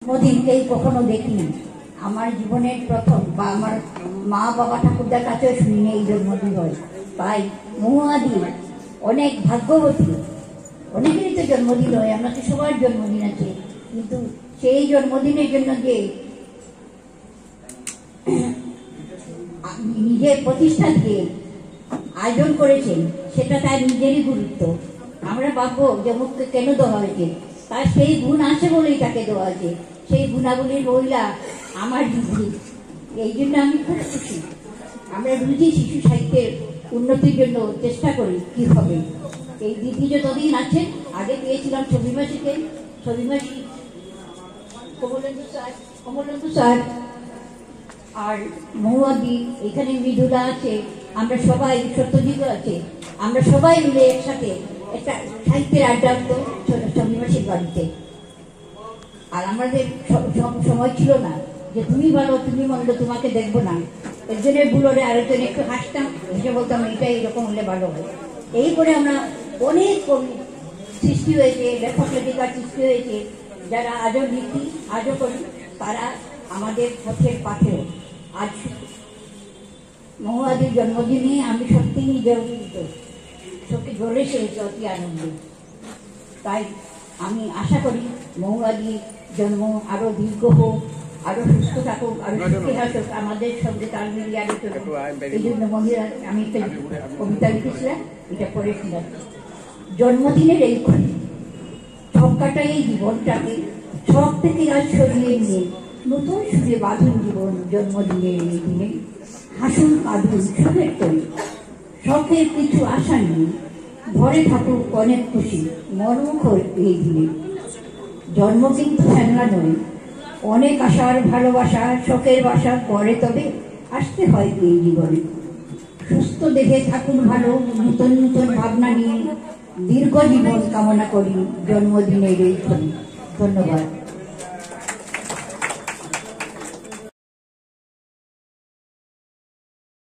জন্মদিনকেই কখনো দেখিনি। আমার জীবনের প্রথম বা আমার মা বাবা ঠাকুরদার কাছেও শুনিনি এই জন্মদিন হয়। তাই মহুয়াদি অনেক ভাগ্যবতী। অনেকেরই তো জন্মদিন হয়, আমরা তো সবার জন্মদিন আছে, কিন্তু সেই জন্মদিনের জন্য যে নিজের প্রতিষ্ঠা দিয়ে আয়োজন করেছেন সেটা তার নিজেরই গুরুত্ব। আমরা ভাববো যে মুখকে কেন দেওয়া হয়েছে, তার সেই গুণ আছে বলেই তাকে দেওয়া হয়েছে। সেই গুণাবলীর মহিলা আমার দিদি, এই জন্য আমি খুব খুশি। আমরা রুজি শিশু সাহিত্যের উন্নতির জন্য চেষ্টা করি কি হবে। এই দিদি যতদিন আছেন, আগে পেয়েছিলাম ছবিমাসিকে, ছবিমাসি কমলেন্দু স্যার আর মহুয়াদি, এখানে মৃদুলা আছে, আমরা সবাই, সত্যজিৎ আছে, আমরা সবাই মিলে একসাথে একটা সাহিত্যের আড্ডা হতো ছবিমাসির বাড়িতে। আর আমাদের সময় ছিল না যে তুমি ভালো তুমি মন্দ তোমাকে দেখবো না, একজনের বুলোরে আরেকজন একটু হাসতাম, হেসে বলতাম এটা এইরকম হলে ভালো হয়। এই করে আমরা অনেক কবি সৃষ্টি হয়েছে, লেখক লেখিকার সৃষ্টি হয়েছে, যারা আজও লিখি আজও করি, তারা আমাদের পথের পাথেও। আজ মহুয়াদির জন্মদিনে আমি সত্যিই নিজের চোখে জ্বলে সেরেছি অতি আনন্দে। তাই আমি আশা করি মহুয়াদির জন্ম আরো দীর্ঘ হোক, আরো সুস্থ থাকুক, আরো ইতিহাস হোক, আমাদের সঙ্গে তাল মিলিয়ে আরো চলুক। এই জন্য মহিলা আমি একটা কবিতা লিখেছিলাম, এটা পড়েছিলাম। জন্মদিনের এই ক্ষণে ছক কাটাই এই জীবনটাকে, ছক থেকে আজ সরিয়ে নিয়ে নতুন সুরে বাঁধুন জীবন। জন্মদিনের এই দিনে হাসুন কাঁদুন সুখের তরি, শখের কিছু আশা নেই, ঘরে থাকুক অনেক খুশি মর্মুখর এই দিনে। জন্ম কিন্তু ফেলনা নয়, অনেক আশার ভালোবাসা শখের বাসা পরে তবে আসতে হয় এই জীবনে। সুস্থ দেহে থাকুন ভালো, নতুন নতুন ভাবনা নিয়ে দীর্ঘ জীবন কামনা করি জন্মদিনের এই ক্ষণে। ধন্যবাদ।